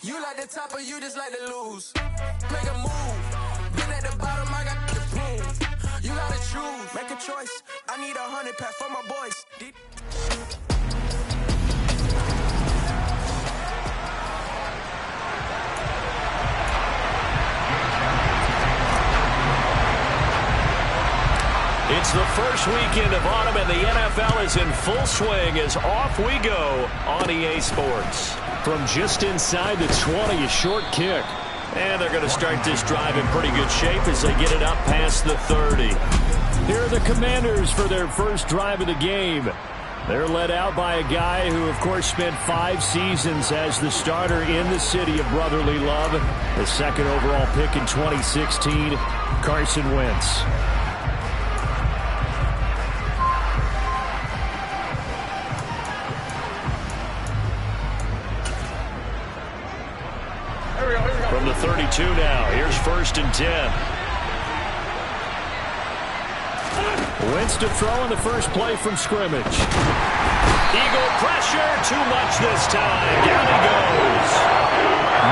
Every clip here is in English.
You like the top or you just like to lose? Make a move. Been at the bottom, I got to prove. You gotta choose. Make a choice. I need 100 pack for my boys. It's the first weekend of autumn, and the NFL is in full swing as off we go on EA Sports. From just inside the 20, a short kick. And they're going to start this drive in pretty good shape as they get it up past the 30. Here are the Commanders for their first drive of the game. They're led out by a guy who, of course, spent 5 seasons as the starter in the city of brotherly love. The second overall pick in 2016, Carson Wentz. From the 32 now, here's 1st and 10. Wentz to throw in the first play from scrimmage. Eagle pressure, too much this time. Down he goes.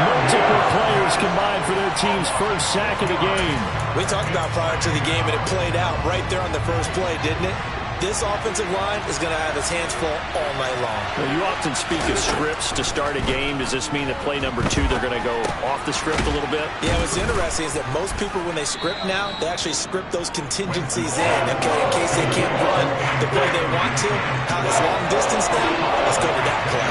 Multiple players combined for their team's first sack of the game. We talked about prior to the game, and it played out right there on the first play, didn't it? This offensive line is going to have its hands full all night long. Well, you often speak of scripts to start a game. Does this mean that play number 2, they're going to go off the script a little bit? Yeah, what's interesting is that most people, when they script now, they actually script those contingencies in, okay, in case they can't run the play they want to. How this long distance now, let's go to that play.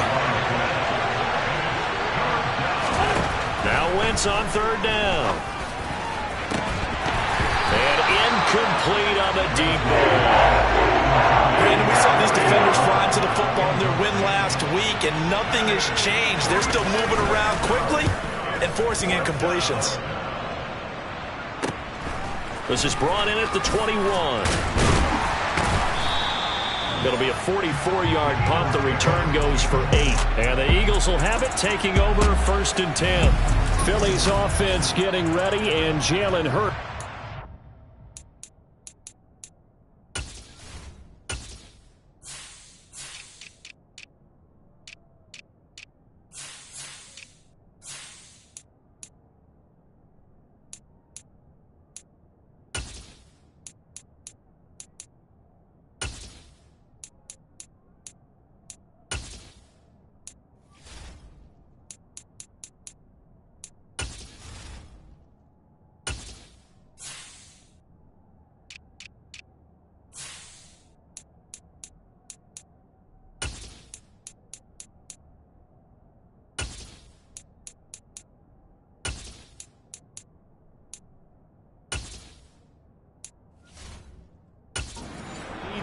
Now Wentz on 3rd down. And incomplete on the deep ball. Brandon, we saw these defenders flying to the football in their win last week, and nothing has changed. They're still moving around quickly and forcing incompletions. This is brought in at the 21. It'll be a 44-yard punt. The return goes for 8. And the Eagles will have it, taking over 1st and 10. Philly's offense getting ready, and Jalen Hurts.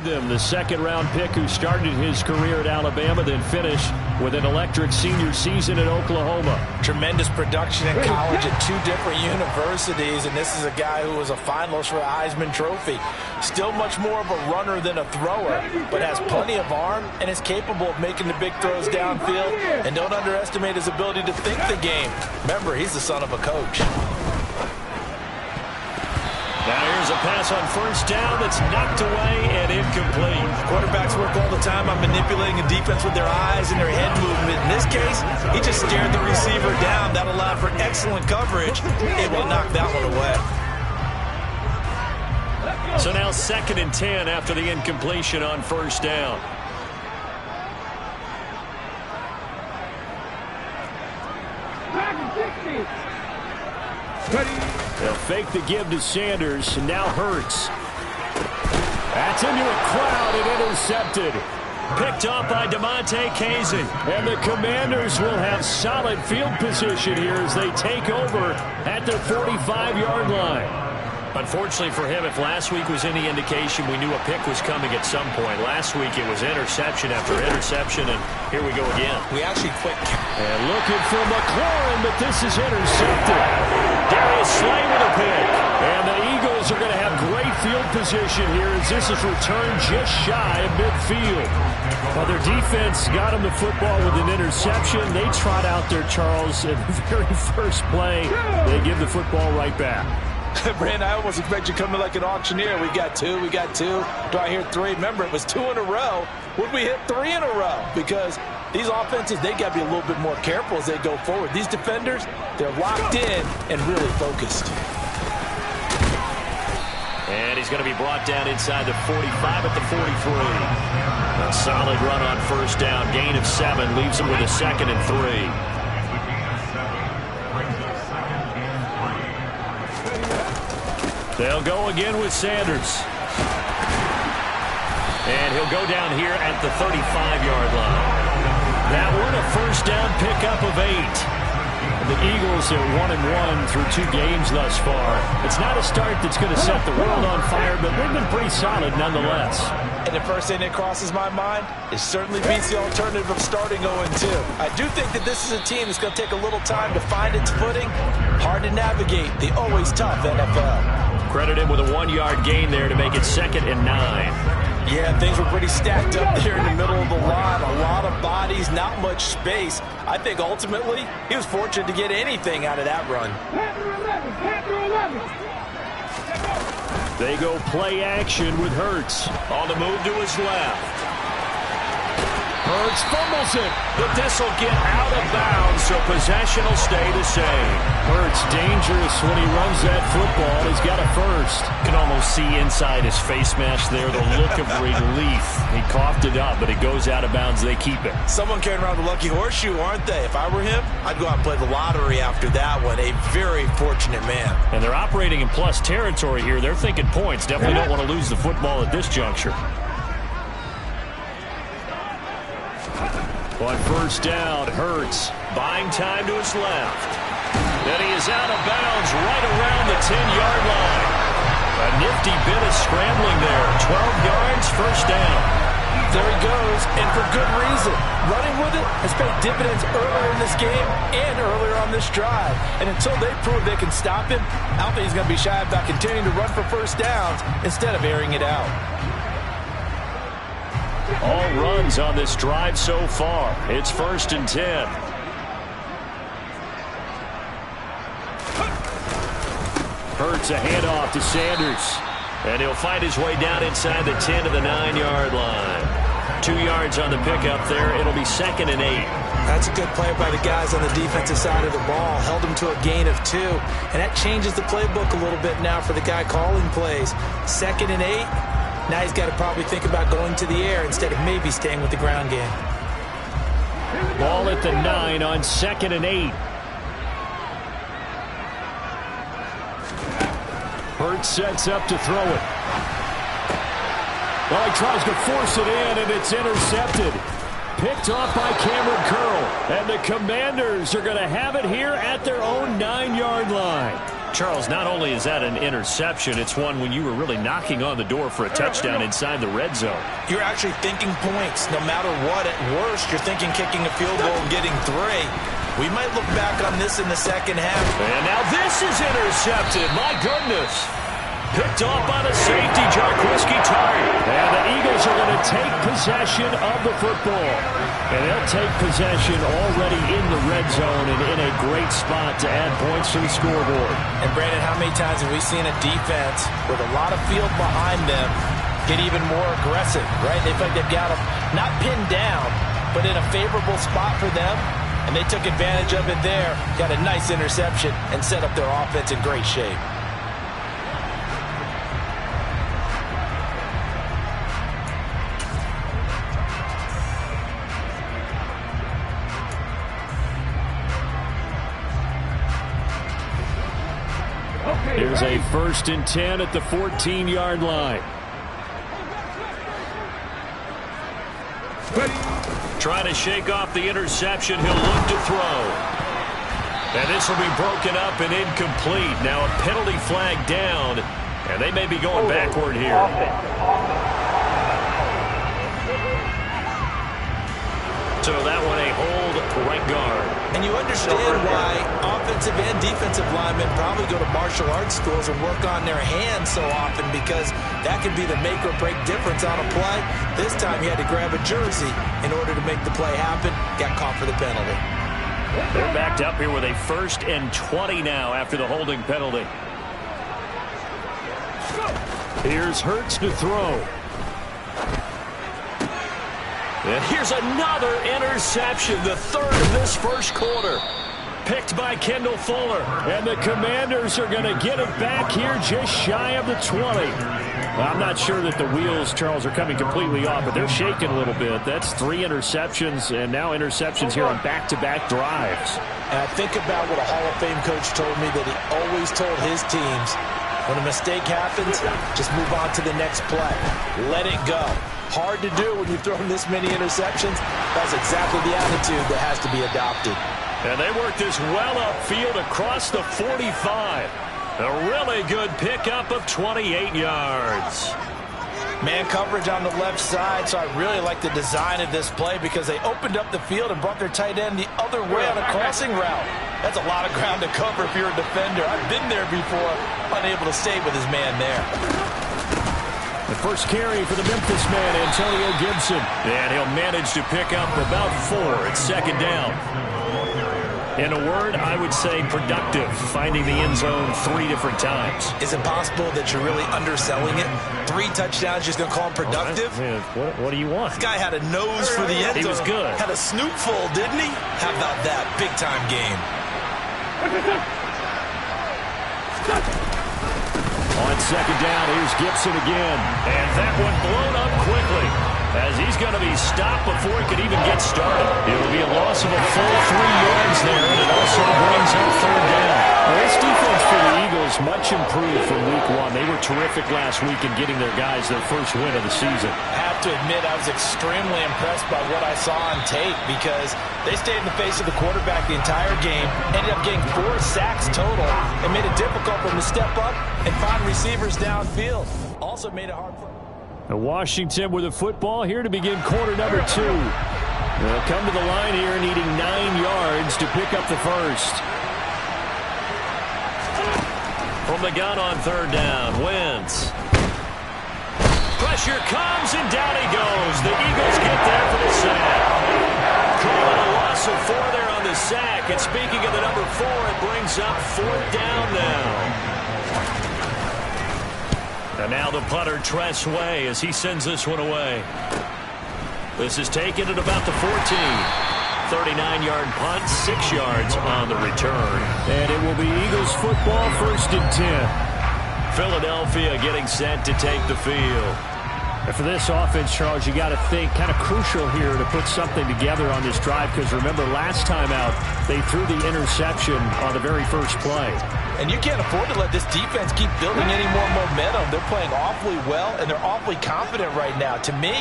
The second-round pick who started his career at Alabama, then finished with an electric senior season at Oklahoma. Tremendous production in college at 2 different universities, and this is a guy who was a finalist for the Heisman Trophy. Still much more of a runner than a thrower, but has plenty of arm and is capable of making the big throws downfield. And don't underestimate his ability to think the game. Remember, he's the son of a coach. Now here's a pass on 1st down that's knocked away and incomplete. Quarterbacks work all the time on manipulating a defense with their eyes and their head movement. In this case, he just stared the receiver down. That allowed for excellent coverage. It will knock that one away. So now 2nd and 10 after the incompletion on 1st down. They'll fake the give to Sanders, and now Hurts. That's into a crowd and intercepted. Picked up by DeMonte Casey. And the Commanders will have solid field position here as they take over at the 45-yard line. Unfortunately for him, if last week was any indication, we knew a pick was coming at some point. Last week it was interception after interception, and here we go again. We actually quit. And looking for McLaurin, but this is intercepted. Darius Slay with a pick. And the Eagles are going to have great field position here as this is returned just shy of midfield. Well, their defense got them the football with an interception. They trot out there, Charles, at the very first play. They give the football right back. Brand, I almost expect you to come in like an auctioneer. We got 2, we got 2. Do I hear 3? Remember, it was 2 in a row. Would we hit 3 in a row? Because these offenses, they got to be a little bit more careful as they go forward. These defenders, they're locked in and really focused. And he's going to be brought down inside the 45 at the 43. A solid run on first down. Gain of 7 leaves him with a 2nd and 3. They'll go again with Sanders. And he'll go down here at the 35-yard line. That one a first down pickup of 8. The Eagles are 1-1 through 2 games thus far. It's not a start that's going to set the world on fire, but they've been pretty solid nonetheless. And the first thing that crosses my mind is certainly beats the alternative of starting 0-2. I do think that this is a team that's going to take a little time to find its footing. Hard to navigate the always tough NFL. Credit him with a 1-yard gain there to make it 2nd and 9. Yeah, things were pretty stacked up there in the middle of the line. A lot of bodies, not much space. I think ultimately he was fortunate to get anything out of that run. They go play action with Hurts. On the move to his left. Hurts fumbles it. But this will get out of bounds, so possession will stay the same. Hurts dangerous when he runs that football. He's got a first. You can almost see inside his face mask there the look of relief. He coughed it up, but it goes out of bounds. They keep it. Someone carrying around the lucky horseshoe, aren't they? If I were him, I'd go out and play the lottery after that one. A very fortunate man. And they're operating in plus territory here. They're thinking points. Definitely don't want to lose the football at this juncture. On first down, Hurts buying time to his left. Then he is out of bounds right around the 10-yard line. A nifty bit of scrambling there. 12 yards, first down. There he goes, and for good reason. Running with it has paid dividends earlier in this game and earlier on this drive. And until they prove they can stop him, I don't think he's going to be shy about continuing to run for first downs instead of airing it out. All runs on this drive so far. It's 1st and 10. Hurts a handoff to Sanders. And he'll find his way down inside the 10 to the 9-yard line. 2 yards on the pickup there. It'll be 2nd and 8. That's a good play by the guys on the defensive side of the ball. Held him to a gain of 2. And that changes the playbook a little bit now for the guy calling plays. 2nd and 8. Now he's got to probably think about going to the air instead of maybe staying with the ground game. Ball at the 9 on 2nd and 8. Hurts sets up to throw it. Well, he tries to force it in, and it's intercepted. Picked off by Cameron Curl. And the Commanders are going to have it here at their own 9-yard line. Charles, not only is that an interception, it's one when you were really knocking on the door for a touchdown inside the red zone. You're actually thinking points. No matter what, at worst, you're thinking kicking a field goal and getting 3. We might look back on this in the second half. And now this is intercepted. My goodness. Picked off by the safety, Jarquiski-Tartt. And the Eagles are going to take possession of the football. And they'll take possession already in the red zone and in a great spot to add points to the scoreboard. And, Brandon, how many times have we seen a defense with a lot of field behind them get even more aggressive, right? They feel like they've got them not pinned down, but in a favorable spot for them. And they took advantage of it there, got a nice interception, and set up their offense in great shape. Here's a 1st and 10 at the 14-yard line. Trying to shake off the interception. He'll look to throw. And this will be broken up and incomplete. Now a penalty flag down, and they may be going backward here. So that one a hold right guard. And you understand why offensive and defensive linemen probably go to martial arts schools and work on their hands so often, because that can be the make or break difference on a play. This time he had to grab a jersey in order to make the play happen. Got caught for the penalty. They're backed up here with a 1st and 20 now after the holding penalty. Here's Hurts to throw. And here's another interception, the third of this first quarter. Picked by Kendall Fuller. And the Commanders are going to get it back here just shy of the 20. Well, I'm not sure that the wheels, Charles, are coming completely off, but they're shaking a little bit. That's 3 interceptions, and now interceptions here on back-to-back drives. And I think about what a Hall of Fame coach told me that he always told his teams, when a mistake happens, just move on to the next play. Let it go. Hard to do when you've thrown this many interceptions. That's exactly the attitude that has to be adopted. And they work this well upfield across the 45. A really good pickup of 28 yards. Man coverage on the left side, so I really like the design of this play because they opened up the field and brought their tight end the other way on a crossing route. That's a lot of ground to cover if you're a defender. I've been there before, unable to stay with his man there. The first carry for the Memphis man, Antonio Gibson. And he'll manage to pick up about 4 at second down. In a word, I would say productive, finding the end zone 3 different times. Is it possible that you're really underselling it? 3 touchdowns, just going to call him productive? What do you want? This guy had a nose for the end zone. He was good. Had a snootful, didn't he? How about that? Big-time game. On second down, here's Gibson again. And that one blown up quickly, as he's going to be stopped before he could even get started. It'll be a loss of a full 3 yards there, and it also brings up third down. Well, this defense for the Eagles much improved from week 1. They were terrific last week in getting their guys their first win of the season. I have to admit, I was extremely impressed by what I saw on tape because they stayed in the face of the quarterback the entire game, ended up getting 4 sacks total, and made it difficult for them to step up and find receivers downfield. Also made it hard for Washington with the football here to begin quarter number 2. They'll come to the line here needing 9 yards to pick up the first. From the gun on third down, Wentz. Pressure comes, and down he goes. The Eagles get there for the sack. Calling a loss of 4 there on the sack. And speaking of the number 4, it brings up 4th down now. And now the punter, Tress Way, as he sends this one away. This is taken at about the 14. 39-yard punt, 6 yards on the return. And it will be Eagles football, 1st and 10. Philadelphia getting set to take the field. And for this offense, Charles, you got to think kind of crucial here to put something together on this drive, because remember last time out they threw the interception on the very first play. And you can't afford to let this defense keep building any more momentum. They're playing awfully well, and they're awfully confident right now. To me,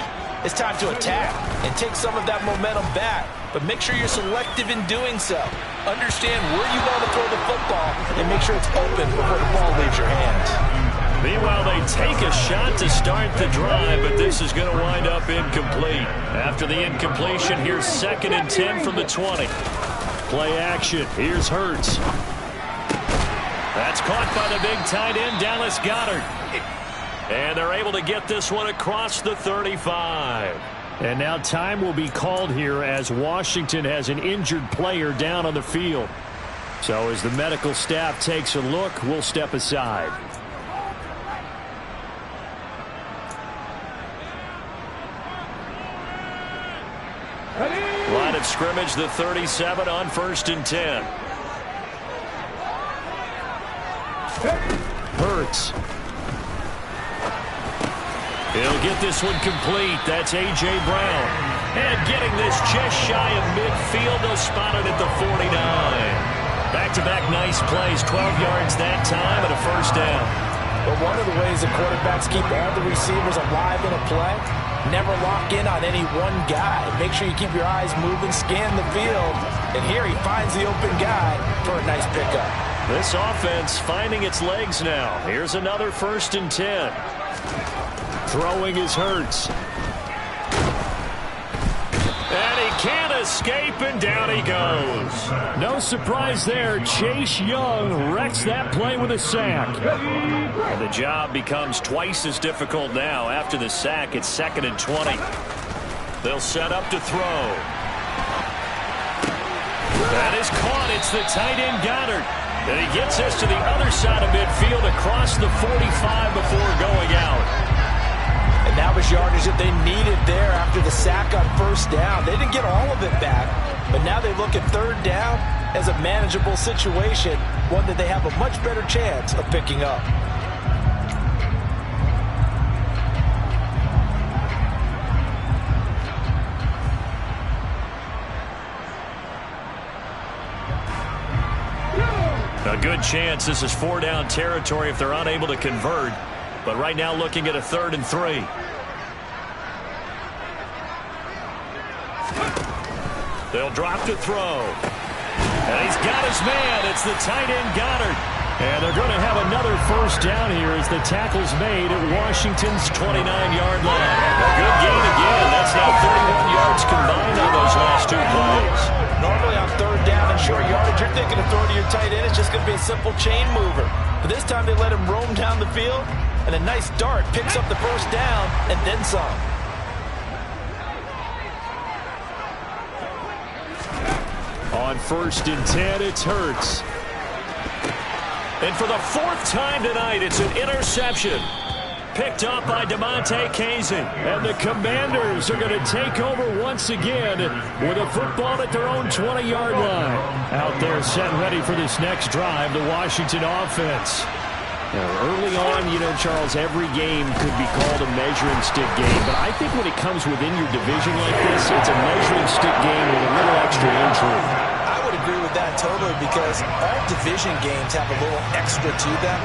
it's time to attack and take some of that momentum back. But make sure you're selective in doing so. Understand where you want to throw the football and make sure it's open before the ball leaves your hands. Meanwhile, they take a shot to start the drive, but this is going to wind up incomplete. After the incompletion, here's 2nd and 10 from the 20. Play action. Here's Hurts. That's caught by the big tight end, Dallas Goedert. And they're able to get this one across the 35. And now time will be called here as Washington has an injured player down on the field. So as the medical staff takes a look, we'll step aside. Line of scrimmage, the 37 on 1st and 10. Hurts. He'll get this one complete. That's A.J. Brown. And getting this just shy of midfield. They'll spot it at the 49. Back-to-back nice plays. 12 yards that time and a 1st down. But one of the ways the quarterbacks keep all the receivers alive in a play, never lock in on any one guy. Make sure you keep your eyes moving, scan the field. And here he finds the open guy for a nice pickup. This offense finding its legs now. Here's another 1st and 10. Throwing is Hurts. And he can't escape, and down he goes. No surprise there. Chase Young wrecks that play with a sack. And the job becomes twice as difficult now. After the sack, it's 2nd and 20. They'll set up to throw. That is caught. It's the tight end Goddard. And he gets this to the other side of midfield across the 45 before going out. And And that was yardage that they needed there after the sack on first down. They didn't get all of it back, but now they look at third down as a manageable situation, one that they have a much better chance of picking up. A good chance this is 4-down territory if they're unable to convert. But right now looking at a 3rd and 3. They'll drop to throw. And he's got his man. It's the tight end Goddard. And they're going to have another first down here as the tackle's made at Washington's 29-yard line. A good gain again. That's now 31 yards combined on those last 2 plays. Normally on third down and short yardage, you're thinking of throwing to your tight end. It's just going to be a simple chain mover. But this time they let him roam down the field, and a nice dart picks up the first down and then some. On 1st and 10, it's Hurts. And for the 4th time tonight, it's an interception. Picked up by DeMonte Casey. And the Commanders are going to take over once again with a football at their own 20-yard line. Out there set ready for this next drive, the Washington offense. Now, early on, Charles, every game could be called a measuring stick game. But I think when it comes within your division like this, it's a measuring stick game with a little extra intrigue. I would agree with that totally because all division games have a little extra to them.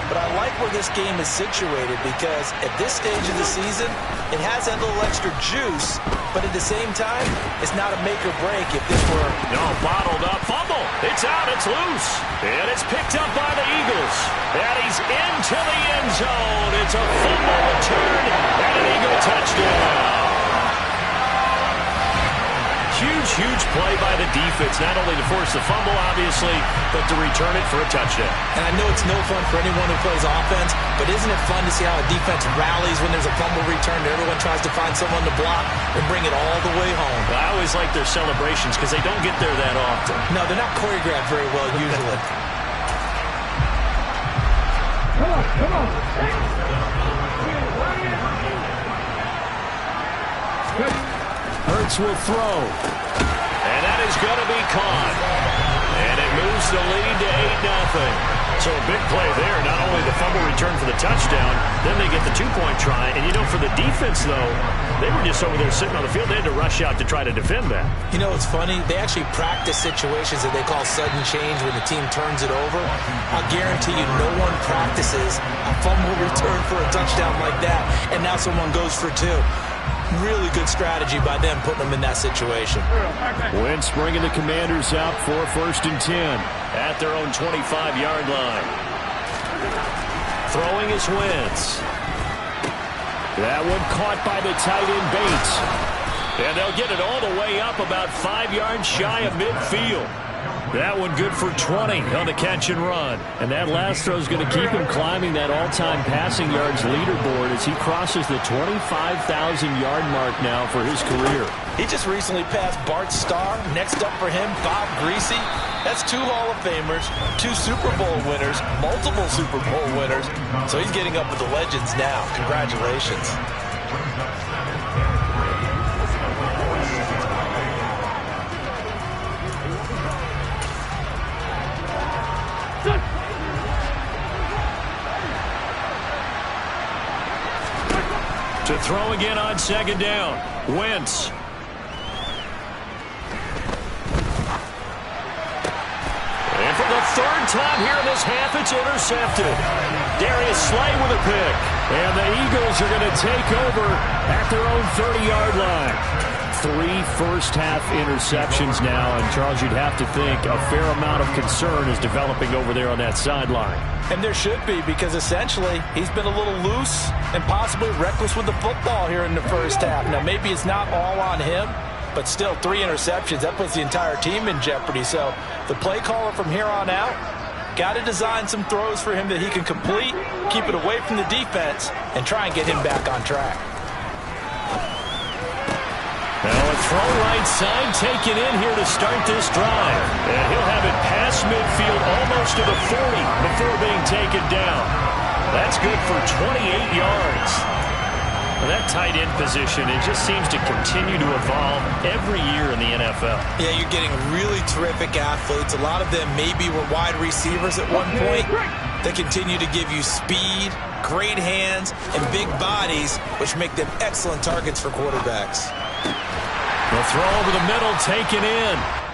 But I like where this game is situated because at this stage of the season, it has that little extra juice, but at the same time, it's not a make or break if this were... No, bottled up, fumble. It's out, it's loose. And it's picked up by the Eagles. And he's into the end zone. It's a fumble return and an Eagle touchdown. Huge play by the defense, not only to force the fumble, obviously, but to return it for a touchdown. And I know it's no fun for anyone who plays offense, but isn't it fun to see how a defense rallies when there's a fumble return and everyone tries to find someone to block and bring it all the way home? Well, I always like their celebrations because they don't get there that often. No, they're not choreographed very well usually. Come on. Hurts will throw. And that is going to be caught. And it moves the lead to 8-0. So a big play there. Not only the fumble return for the touchdown, then they get the 2-point try. And, for the defense, though, they were just over there sitting on the field. They had to rush out to try to defend that. It's funny. They actually practice situations that they call sudden change when the team turns it over. I'll guarantee you no one practices a fumble return for a touchdown like that, and now someone goes for 2. Really good strategy by them putting them in that situation. Wentz bringing the Commanders out for 1st and 10 at their own 25-yard line. Throwing is Wentz. That one caught by the tight end Bates. And they'll get it all the way up about 5 yards shy of midfield. That one good for 20 on the catch and run. And that last throw is going to keep him climbing that all-time passing yards leaderboard as he crosses the 25,000-yard mark now for his career. He just recently passed Bart Starr. Next up for him, Bob Greasy. That's 2 Hall of Famers, 2 Super Bowl winners, multiple Super Bowl winners. So he's getting up with the legends now. Congratulations. To throw again on 2nd down. Wentz. And for the 3rd time here in this half, it's intercepted. Darius Slay with a pick. And the Eagles are going to take over at their own 30-yard line. 3 first-half interceptions now, and Charles, you'd have to think a fair amount of concern is developing over there on that sideline. And there should be, because essentially he's been a little loose and possibly reckless with the football here in the first half. Now, maybe it's not all on him, but still 3 interceptions. That puts the entire team in jeopardy. So the play caller from here on out got to design some throws for him that he can complete, keep it away from the defense, and try and get him back on track. Now a throw right side taken in here to start this drive. And he'll have it past midfield almost to the 40 before being taken down. That's good for 28 yards. Well, that tight end position, it just seems to continue to evolve every year in the NFL. Yeah, you're getting really terrific athletes. A lot of them maybe were wide receivers at one point. They continue to give you speed, great hands, and big bodies, which make them excellent targets for quarterbacks. The throw over the middle, taken in.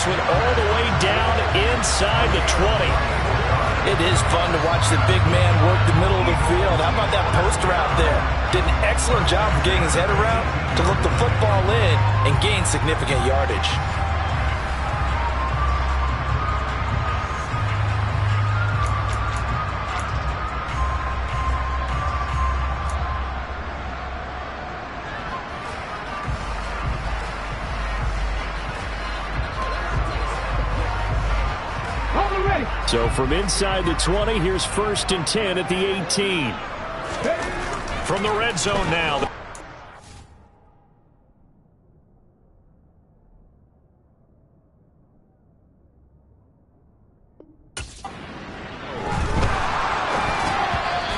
this one all the way down inside the 20. It is fun to watch the big man work the middle of the field. How about that post route there? Did an excellent job of getting his head around to look the football in and gain significant yardage. So from inside the 20, here's 1st and 10 at the 18. From the red zone now.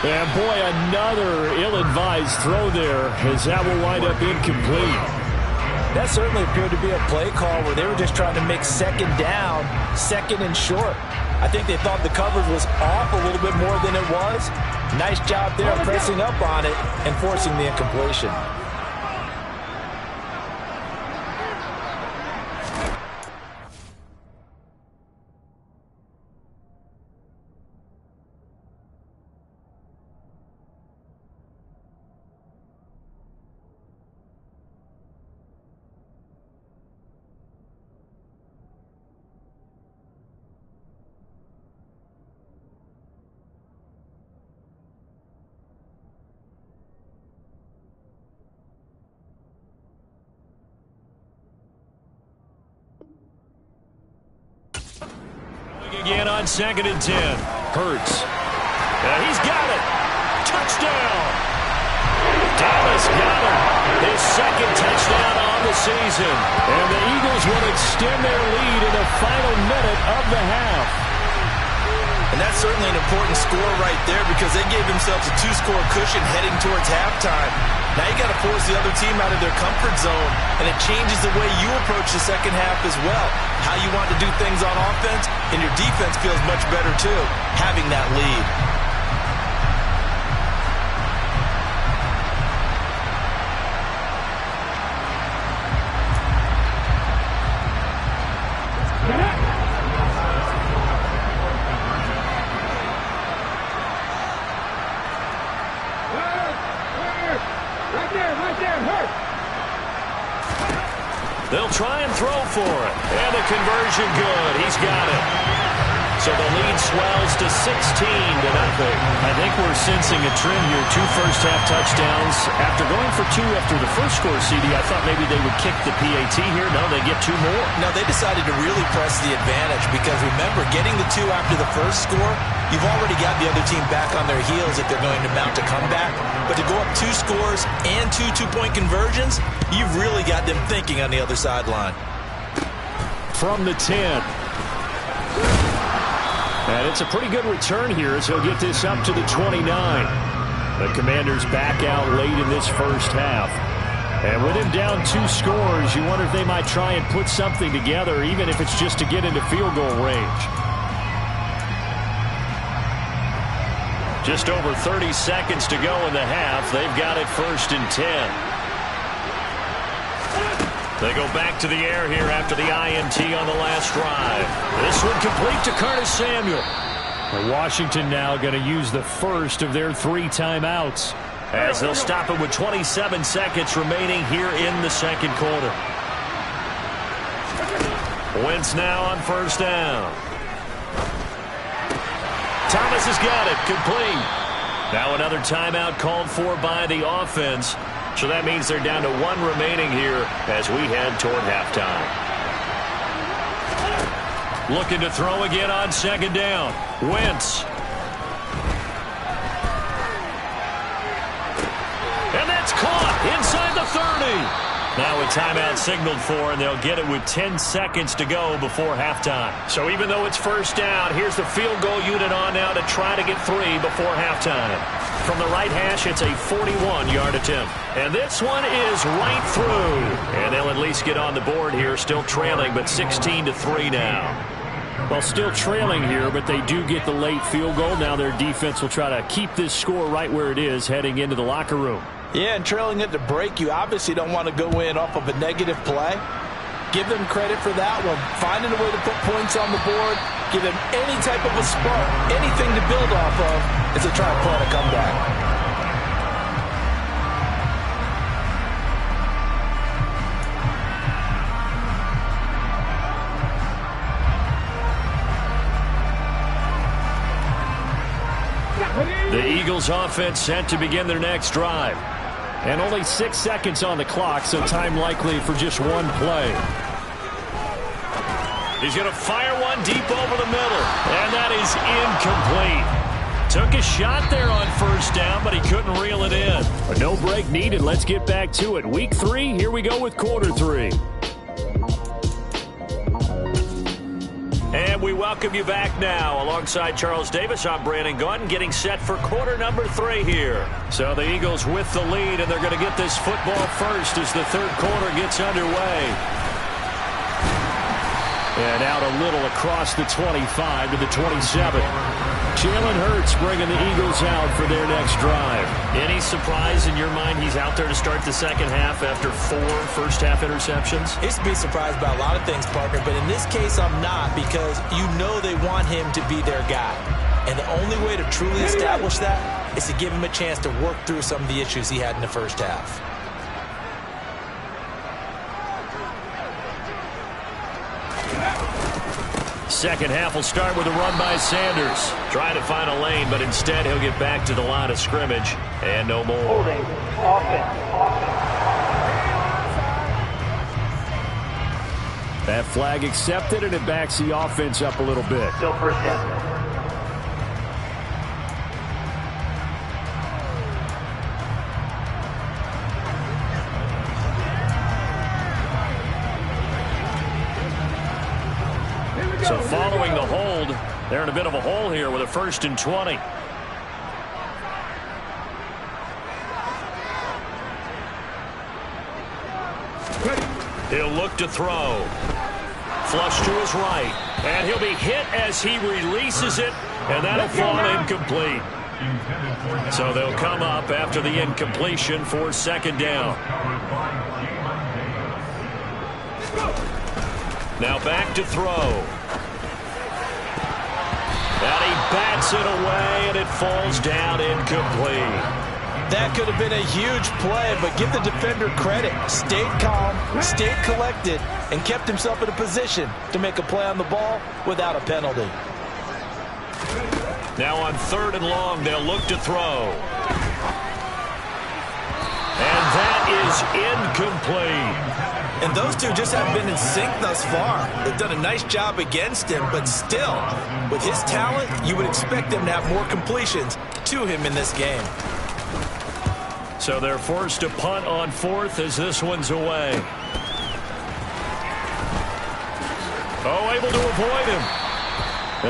And boy, another ill-advised throw there as that will wind up incomplete. That certainly appeared to be a play call where they were just trying to make 2nd down, 2nd and short. I think they thought the coverage was off a little bit more than it was. Nice job there pressing up on it and forcing the incompletion. Again on 2nd and 10. Hurts. He's got it. Touchdown. Dallas got him. His 2nd touchdown on the season. And the Eagles will extend their lead in the final minute of the half. And that's certainly an important score right there because they gave themselves a 2-score cushion heading towards halftime. Now you got to force the other team out of their comfort zone, and it changes the way you approach the second half as well. How you want to do things on offense, and your defense feels much better too, having that lead. They'll try and throw for it. And the conversion good. He's got it. So the lead swells to 16-0. I think we're sensing a trend here. 2 first-half touchdowns. After going for 2 after the first score, CD, I thought maybe they would kick the PAT here. No, they get 2 more. No, they decided to really press the advantage because remember, getting the 2 after the first score, you've already got the other team back on their heels if they're going to mount a comeback. But to go up 2 scores and 2 two-point conversions, you've really got them thinking on the other sideline. From the 10. And it's a pretty good return here as he'll get this up to the 29. The Commanders back out late in this first half. And with him down 2 scores, you wonder if they might try and put something together, even if it's just to get into field goal range. Just over 30 seconds to go in the half. They've got it 1st and 10. They go back to the air here after the INT on the last drive. This one complete to Curtis Samuel. Washington now going to use the first of their 3 timeouts as they'll stop it with 27 seconds remaining here in the second quarter. Wentz now on 1st down. Thomas has got it. Complete. Now another timeout called for by the offense. So that means they're down to 1 remaining here as we head toward halftime. Looking to throw again on 2nd down. Wentz. And that's caught inside the 30. Now a timeout signaled for, and they'll get it with 10 seconds to go before halftime. So even though it's 1st down, here's the field goal unit on now to try to get 3 before halftime. From the right hash, it's a 41-yard attempt. And this one is right through. And they'll at least get on the board here, still trailing, but 16-3 now. Well, still trailing here, but they do get the late field goal. Now their defense will try to keep this score right where it is heading into the locker room. Yeah, and trailing it to break, you obviously don't want to go in off of a negative play. give them credit for that one. Finding a way to put points on the board, give them any type of a spark, anything to build off of as they try to plan a comeback. The Eagles offense set to begin their next drive. And only 6 seconds on the clock, so time likely for just one play. He's going to fire one deep over the middle, and that is incomplete. Took a shot there on first down, but he couldn't reel it in. But no break needed. Let's get back to it. Week 3, here we go with quarter 3. And we welcome you back now. Alongside Charles Davis, I'm Brandon Gaudin, getting set for quarter number 3 here. So the Eagles with the lead, and they're going to get this football first as the third quarter gets underway. And out a little across the 25 to the 27. Jalen Hurts bringing the Eagles out for their next drive. Any surprise in your mind he's out there to start the second half after 4 first-half interceptions? It's to be surprised by a lot of things, partner, but in this case I'm not, because you know they want him to be their guy. And the only way to truly establish that is to give him a chance to work through some of the issues he had in the first half. Second half will start with a run by Sanders. Trying to find a lane, but instead he'll get back to the line of scrimmage. And no more. Holding. Offense. That flag accepted, and it backs the offense up a little bit. Still first down. So following the hold, they're in a bit of a hole here with a 1st and 20. He'll look to throw. Flush to his right. And he'll be hit as he releases it, and that'll fall incomplete. So they'll come up after the incompletion for second down. Now back to throw. And he bats it away, and it falls down incomplete. That could have been a huge play, but give the defender credit. Stayed calm, stayed collected, and kept himself in a position to make a play on the ball without a penalty. Now on 3rd and long, they'll look to throw. And that is incomplete. And those two just haven't been in sync thus far. They've done a nice job against him, but still, with his talent, you would expect them to have more completions to him in this game. So they're forced to punt on 4th as this one's away. Oh, able to avoid him.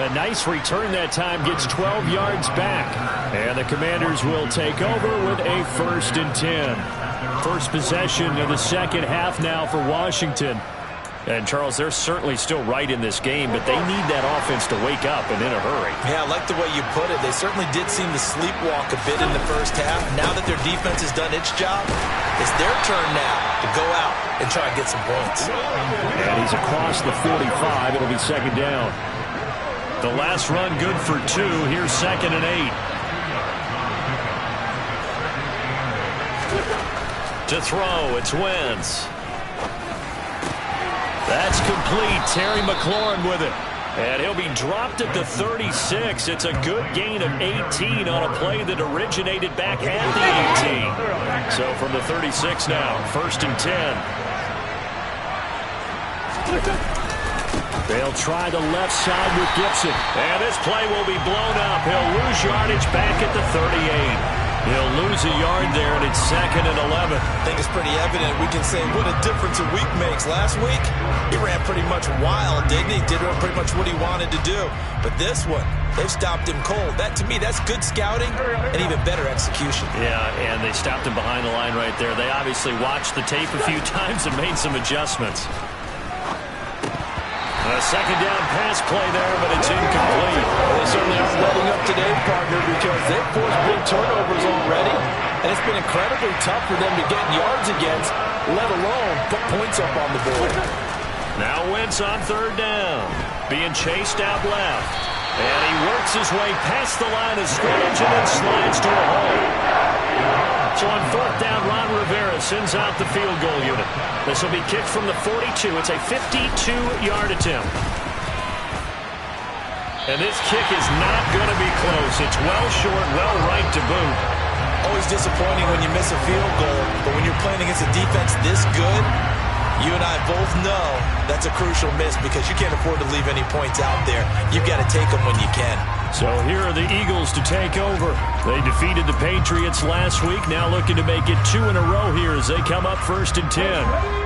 A nice return that time, gets 12 yards back. And the Commanders will take over with a 1st and 10. First possession of the second half now for Washington. And, Charles, they're certainly still right in this game, but they need that offense to wake up and in a hurry. Yeah, I like the way you put it. They certainly did seem to sleepwalk a bit in the first half. Now that their defense has done its job, it's their turn now to go out and try and get some points. And he's across the 45. It'll be second down. The last run good for 2. Here's 2nd and 8. To throw, it's Wentz. That's complete. Terry McLaurin with it. And he'll be dropped at the 36. It's a good gain of 18 on a play that originated back at the 18. So from the 36 now, 1st and 10. They'll try the left side with Gibson. And this play will be blown up. He'll lose yardage back at the 38. He'll lose a yard there, and it's 2nd and 11. I think it's pretty evident. We can say what a difference a week makes. Last week, he ran pretty much wild, didn't he? Did pretty much what he wanted to do. But this one, they've stopped him cold. That, to me, that's good scouting and even better execution. Yeah, and they stopped him behind the line right there. They obviously watched the tape a few times and made some adjustments. A second down pass play there, but it's incomplete. They certainly aren't letting up today, partner, because they've forced big turnovers already, and it's been incredibly tough for them to get yards against, let alone put points up on the board. Now Wentz on third down. Being chased out left. And he works his way past the line of scrimmage and then slides to a hole. So on fourth down, Ron Rivera sends out the field goal unit. This will be kicked from the 42. It's a 52-yard attempt. And this kick is not going to be close. It's well short, well right to boot. Always disappointing when you miss a field goal, but when you're playing against a defense this good, you and I both know that's a crucial miss because you can't afford to leave any points out there. You've got to take them when you can. So here are the Eagles to take over. They defeated the Patriots last week, now looking to make it 2 in a row here as they come up 1st and 10.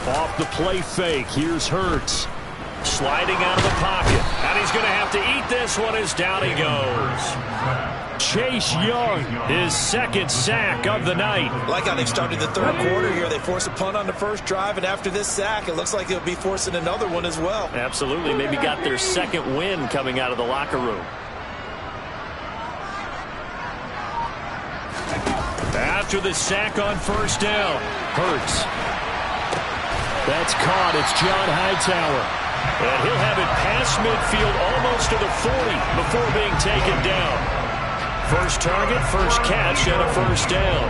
Off the play fake, here's Hurts. Sliding out of the pocket. And he's going to have to eat this one as down he goes. Chase Young, his second sack of the night. Like how they've started the third quarter here. They force a punt on the first drive, and after this sack, it looks like they'll be forcing another one as well. Absolutely. Maybe got their second win coming out of the locker room. After the sack on first down, Hurts. That's caught. It's John Hightower. And he'll have it past midfield almost to the 40 before being taken down. First target, first catch, and a first down.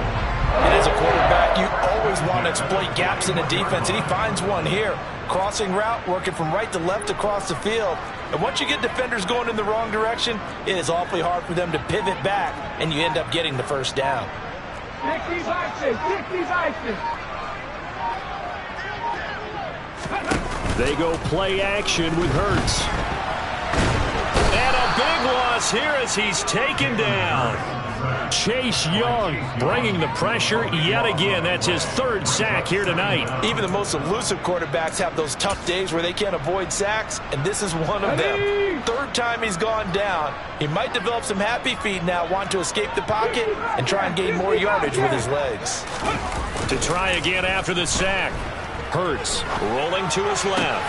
And as a quarterback, you always want to exploit gaps in the defense, and he finds one here. Crossing route, working from right to left across the field. And once you get defenders going in the wrong direction, it is awfully hard for them to pivot back, and you end up getting the first down. They go play action with Hurts. And a big loss here as he's taken down. Chase Young bringing the pressure yet again. That's his third sack here tonight. Even the most elusive quarterbacks have those tough days where they can't avoid sacks, and this is one of them. Third time he's gone down. He might develop some happy feet now, want to escape the pocket and try and gain more yardage with his legs. To try again after the sack. Hurts rolling to his left.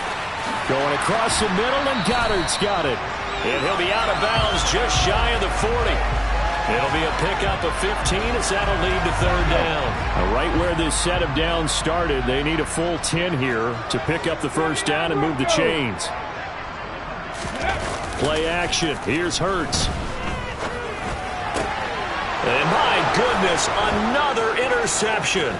Going across the middle, and Goddard's got it. And he'll be out of bounds just shy of the 40. It'll be a pickup of 15 as that'll lead to third down. Now, right where this set of downs started, they need a full 10 here to pick up the first down and move the chains. Play action. Here's Hurts. And my goodness, another interception.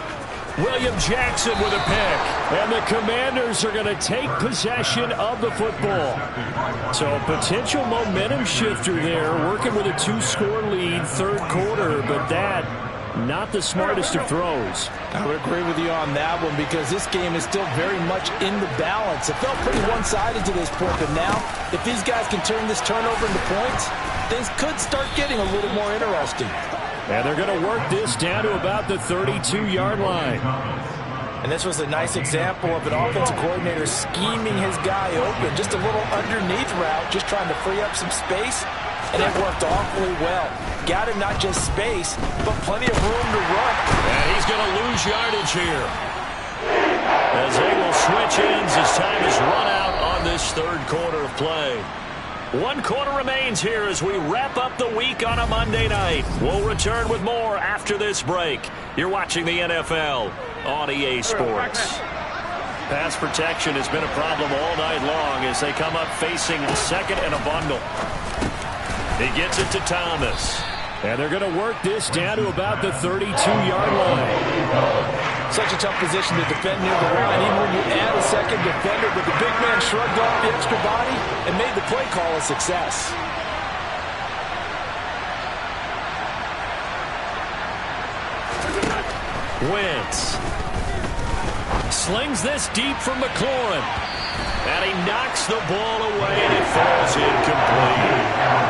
William Jackson with a pick. And the Commanders are going to take possession of the football. So a potential momentum shifter there, working with a 2-score lead, third quarter, but that not the smartest of throws. I would agree with you on that one because this game is still very much in the balance. It felt pretty one-sided to this point, but now if these guys can turn this turnover into points, things could start getting a little more interesting. And they're going to work this down to about the 32-yard line. And this was a nice example of an offensive coordinator scheming his guy open. Just a little underneath route, just trying to free up some space. And it worked awfully well. Got him not just space, but plenty of room to run. And he's going to lose yardage here. As they will switch ends as time is run out on this third quarter of play. 1 quarter remains here as we wrap up the week on a Monday night. We'll return with more after this break. You're watching the NFL on EA Sports. Pass protection has been a problem all night long as they come up facing second and a bundle. He gets it to Thomas. And they're going to work this down to about the 32-yard line. Such a tough position to defend near the line, even when you add a second defender, but the big man shrugged off the extra body and made the play call a success. Wentz slings this deep from McLaurin. And he knocks the ball away, and it falls incomplete.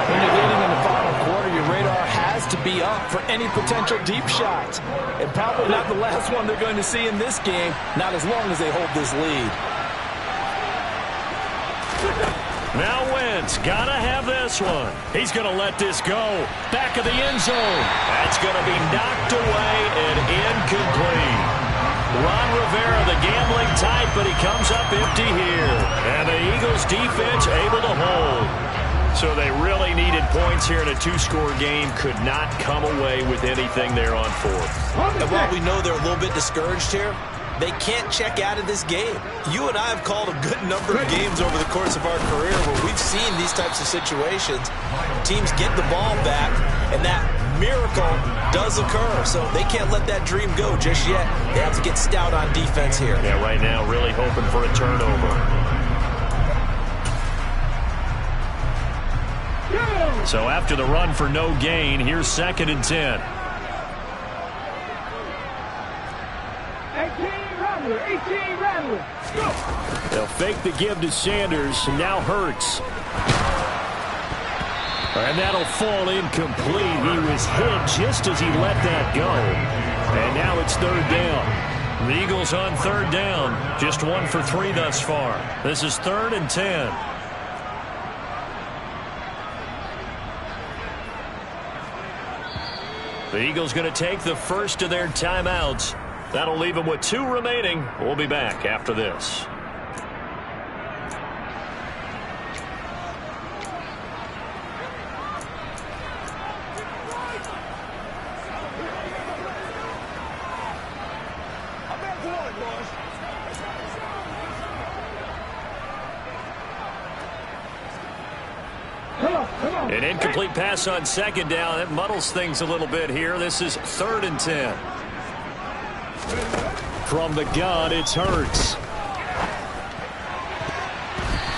When you're leading in the final quarter, your radar has to be up for any potential deep shots. And probably not the last one they're going to see in this game, not as long as they hold this lead. Now Wentz, gotta have this one. He's going to let this go. Back of the end zone. That's going to be knocked away and incomplete. Ron Rivera, the gambling type, but he comes up empty here. And the Eagles defense able to hold. So they really needed points here in a two-score game. Could not come away with anything there on fourth. And while we know they're a little bit discouraged here, they can't check out of this game. You and I have called a good number of games over the course of our career where we've seen these types of situations. Teams get the ball back, and that miracle does occur. So they can't let that dream go just yet. They have to get stout on defense here. Yeah, right now really hoping for a turnover. So after the run for no gain, here's 2nd and 10. 18 Rattler. They'll fake the give to Sanders, and now Hurts. And that'll fall incomplete. He was hit just as he let that go. And now it's 3rd down. The Eagles on 3rd down. Just 1 for 3 thus far. This is 3rd and 10. The Eagles going to take the first of their timeouts. That'll leave them with 2 remaining. We'll be back after this. An incomplete pass on 2nd down. That muddles things a little bit here. This is 3rd and 10. From the gun, it's Hurts.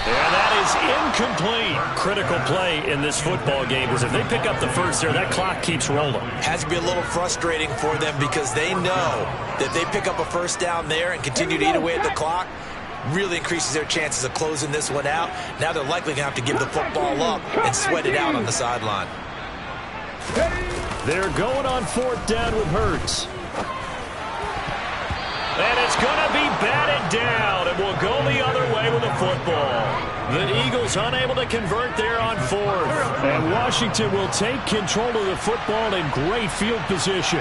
And that is incomplete. Critical play in this football game, because if they pick up the first there, that clock keeps rolling. Has to be a little frustrating for them because they know that they pick up a first down there and continue to eat away at the clock, really increases their chances of closing this one out. Now they're likely going to have to give the football up and sweat it out on the sideline. They're going on 4th down with Hurts. And it's going to be batted down, and will go the other way with the football. The Eagles unable to convert there on 4th. And Washington will take control of the football in great field position.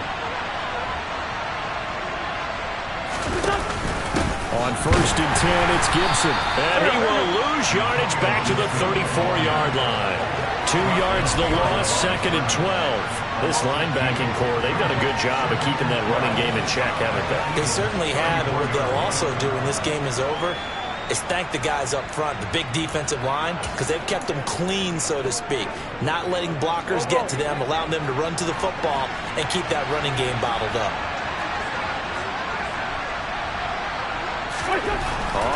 On 1st and 10, it's Gibson. And he will lose yardage back to the 34-yard line. 2 yards the loss, 2nd and 12. This linebacking core, they've done a good job of keeping that running game in check, haven't they? They certainly have, and what they'll also do when this game is over is thank the guys up front, the big defensive line, because they've kept them clean, so to speak. Not letting blockers get to them, allowing them to run to the football and keep that running game bottled up.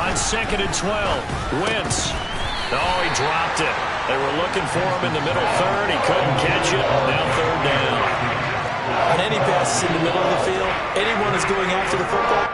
On 2nd and 12, Wentz. Oh, he dropped it. They were looking for him in the middle 3rd. He couldn't catch it. Now 3rd down. On any passes in the middle of the field, anyone is going after the football.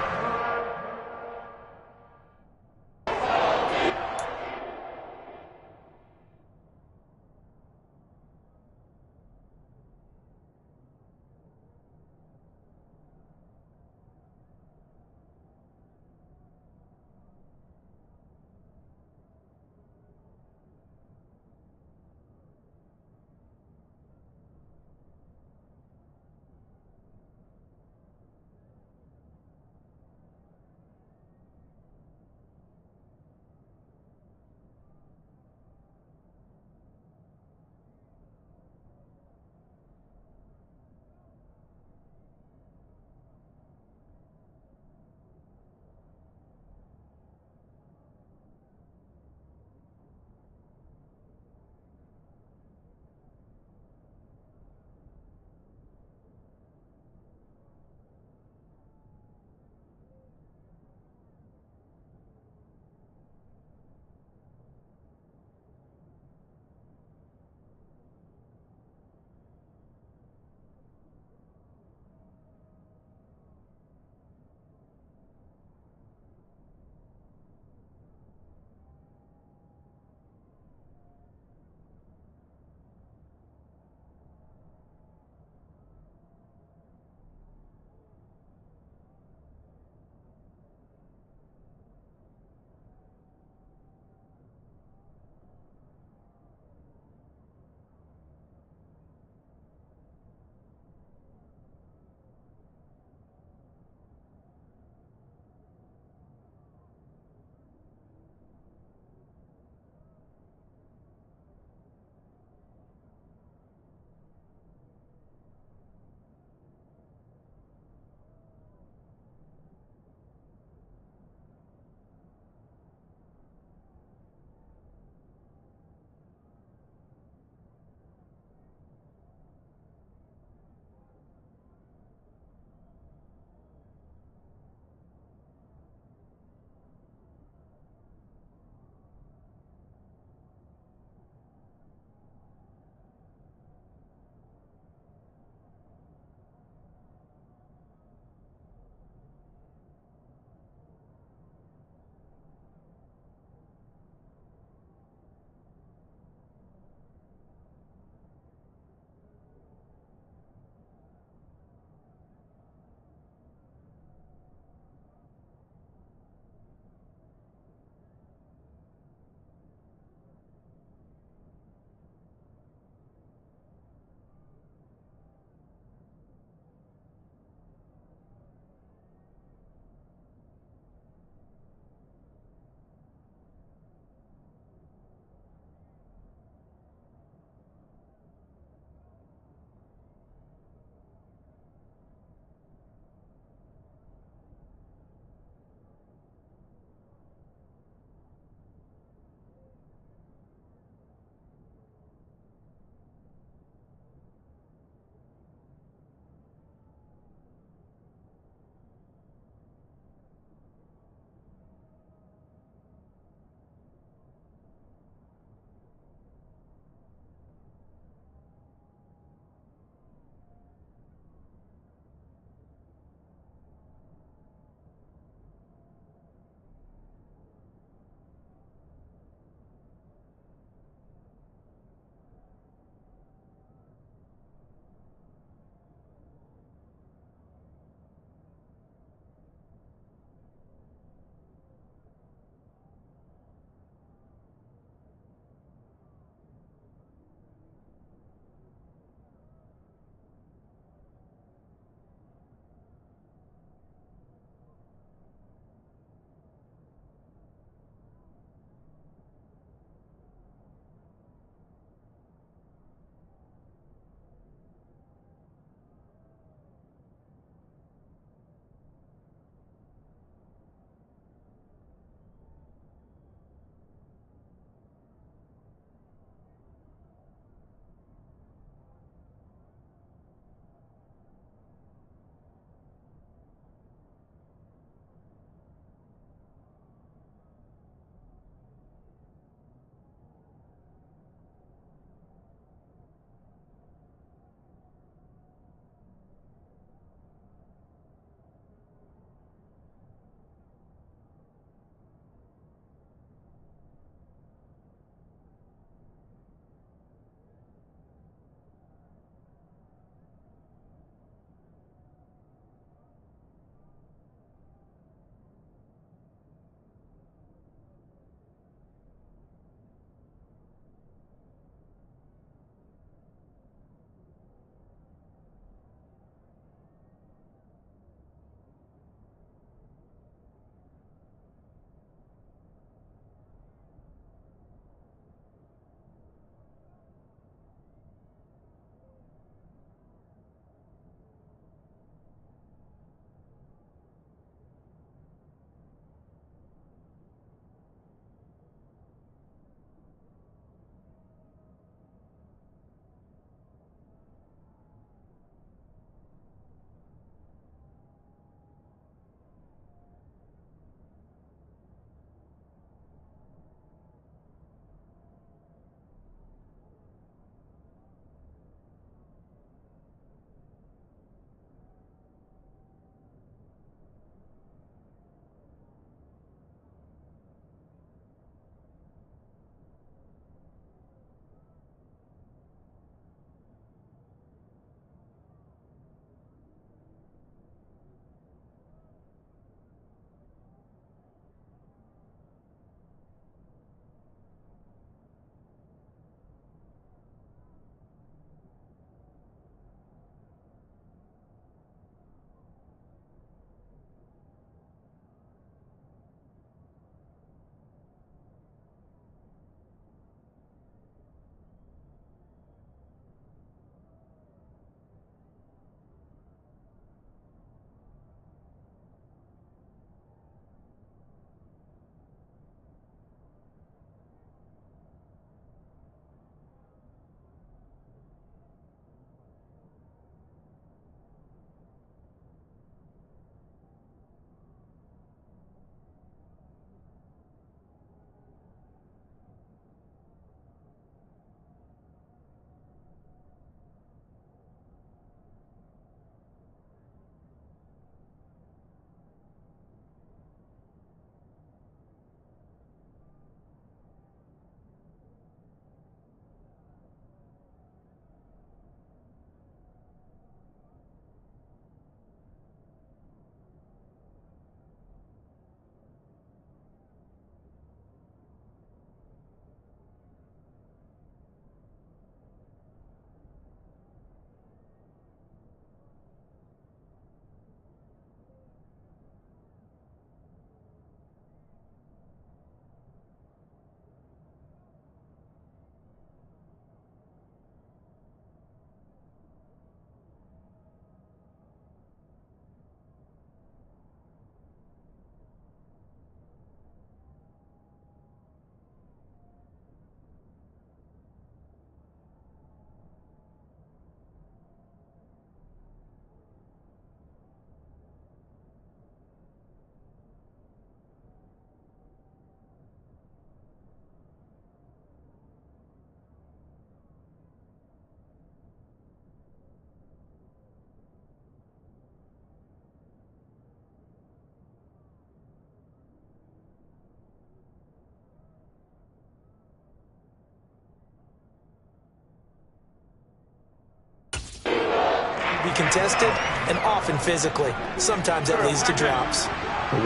contested and often physically. Sometimes that leads to drops.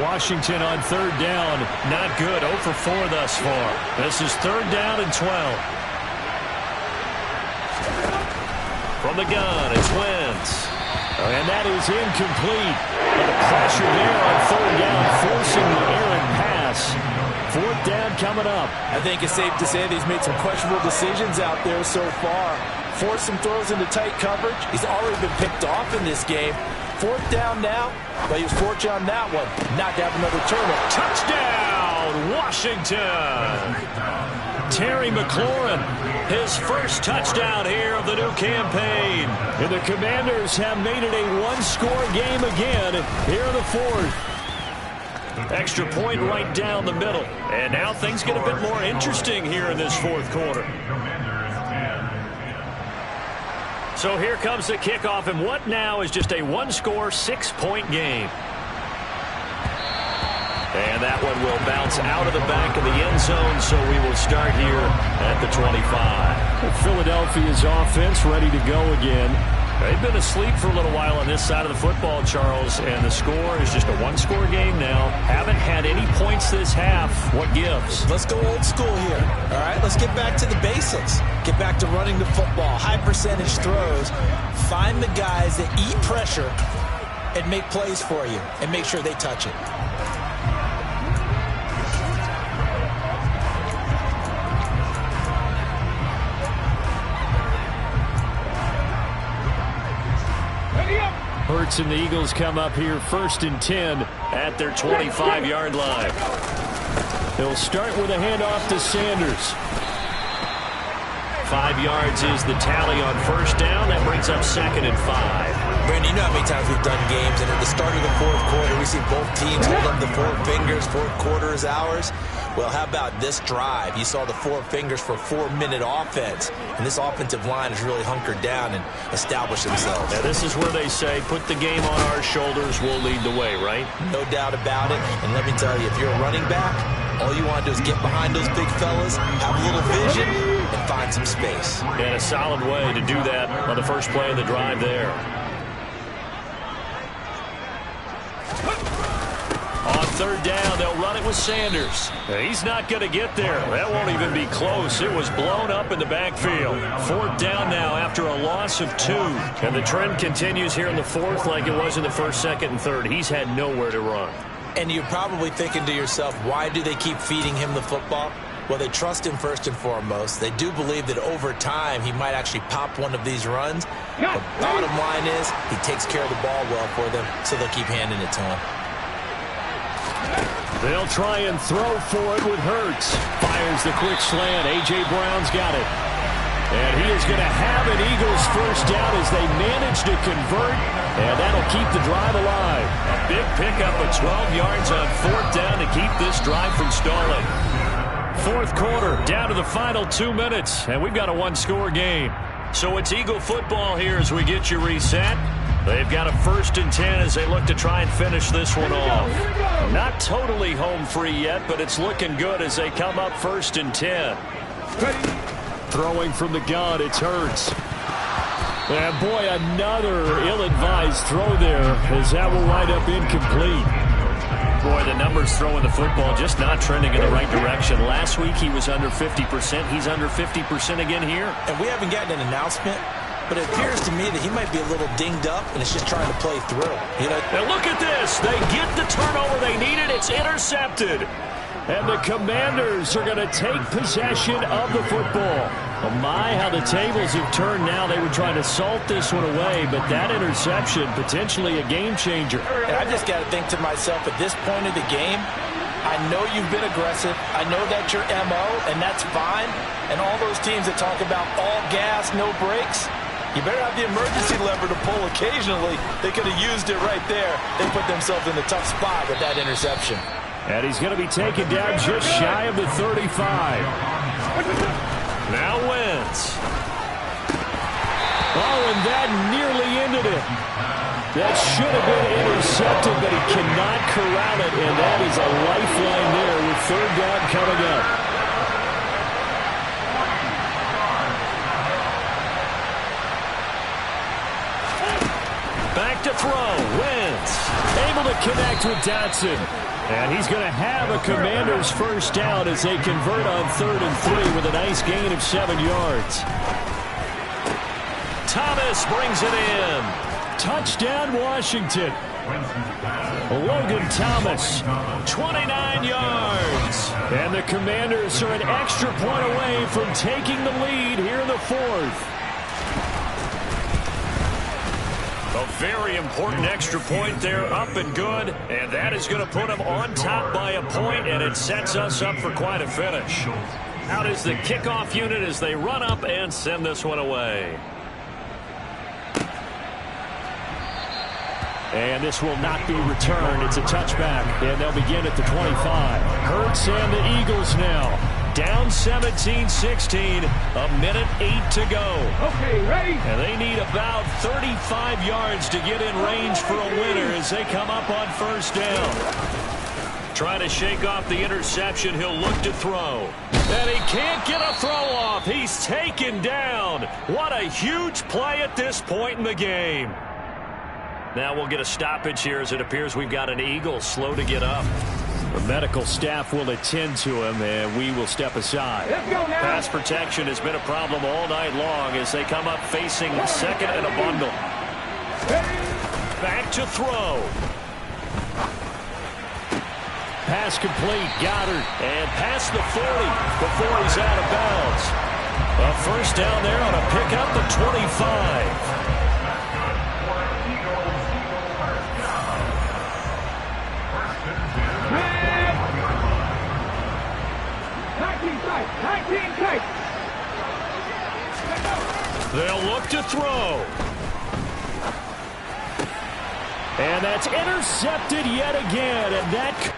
Washington on third down. Not good. 0 for 4 thus far. This is third down and 12. From the gun, it's Wentz. And that is incomplete. And pressure there on third down, forcing the errant pass. Fourth down coming up. I think it's safe to say that he's made some questionable decisions out there so far. Forced some throws into tight coverage. He's already been picked off in this game. Fourth down now, but he was fortunate on that one. Not to have another turnover. Touchdown, Washington. Terry McLaurin, his first touchdown here of the new campaign. And the Commanders have made it a one-score game again here in the fourth. Extra point right down the middle. And now things get a bit more interesting here in this fourth quarter. So here comes the kickoff, and what now is just a one-score, 6-point game. And that one will bounce out of the back of the end zone, so we will start here at the 25. Philadelphia's offense ready to go again. They've been asleep for a little while on this side of the football, Charles, and the score is just a one-score game now. Haven't had any points this half. What gives? Let's go old school here. All right, let's get back to the basics. Get back to running the football, high percentage throws. Find the guys that eat pressure and make plays for you and make sure they touch it. Hurts and the Eagles come up here first and 10 at their 25-yard line. They'll start with a handoff to Sanders. 5 yards is the tally on first down. That brings up second and 5. Brandon, you know how many times we've done games, and at the start of the fourth quarter, we see both teams hold up the 4 fingers. Fourth quarter is ours. Well, how about this drive? You saw the 4 fingers for a 4-minute offense, and this offensive line has really hunkered down and established themselves. Now, this is where they say, put the game on our shoulders, we'll lead the way, right? No doubt about it, and let me tell you, if you're a running back, all you want to do is get behind those big fellas, have a little vision, and find some space. And a solid way to do that on the first play of the drive there. On third down, they'll run it with Sanders. He's not going to get there. That won't even be close. It was blown up in the backfield. Fourth down now after a loss of 2. And the trend continues here in the fourth like it was in the first, second, and third. He's had nowhere to run. And you're probably thinking to yourself, why do they keep feeding him the football? Well, they trust him first and foremost. They do believe that over time he might actually pop one of these runs. But bottom line is he takes care of the ball well for them, so they'll keep handing it to him. They'll try and throw for it with Hurts. Fires the quick slant. A.J. Brown's got it. And he is going to have an Eagles first down as they manage to convert. And that'll keep the drive alive. A big pickup of 12 yards on fourth down to keep this drive from stalling. Fourth quarter, down to the final 2 minutes. And we've got a one-score game. So it's Eagle football here as we get you reset. They've got a first and 10 as they look to try and finish this one off. Not totally home free yet, but it's looking good as they come up first and 10. Throwing from the gun, it's Hurts. And boy, another ill-advised throw there as that will wind up incomplete. Boy, the numbers throwing the football just not trending in the right direction. Last week he was under 50%. He's under 50% again here. And we haven't gotten an announcement, but it appears to me that he might be a little dinged up and is just trying to play through. You know, and look at this. They get the turnover they needed. It's intercepted. And the Commanders are going to take possession of the football. Oh my, how the tables have turned now. They were trying to salt this one away, but that interception, potentially a game changer. And I just got to think to myself, at this point of the game, I know you've been aggressive. I know that's your MO, and that's fine. And all those teams that talk about all gas, no brakes, you better have the emergency lever to pull occasionally. They could have used it right there. They put themselves in a tough spot with that interception. And he's going to be taken down just shy of the 35. Now Wentz. Oh, and that nearly ended it. That should have been intercepted, but he cannot corral it, and that is a lifeline there with third down coming up. Back to throw. Wentz able to connect with Dotson. And he's going to have a Commanders first down as they convert on 3rd and 3 with a nice gain of 7 yards. Thomas brings it in. Touchdown, Washington. Logan Thomas, 29 yards. And the Commanders are an extra point away from taking the lead here in the 4th. A very important extra point there, up and good. And that is going to put them on top by a point, and it sets us up for quite a finish. Out is the kickoff unit as they run up and send this one away. And this will not be returned. It's a touchback, and they'll begin at the 25. Hurts and the Eagles now. Down 17-16, a minute 8 to go. Okay, ready? And they need about 35 yards to get in range for a winner as they come up on first down. Trying to shake off the interception, he'll look to throw. And he can't get a throw off. He's taken down. What a huge play at this point in the game. Now we'll get a stoppage here as it appears we've got an Eagle slow to get up. The medical staff will attend to him, and we will step aside. Let's go now. Pass protection has been a problem all night long as they come up facing second and a bundle. Back to throw. Pass complete. Goddard. And past the 40 before he's out of bounds. A first down there on a pickup at 25. They'll look to throw. And that's intercepted yet again. And that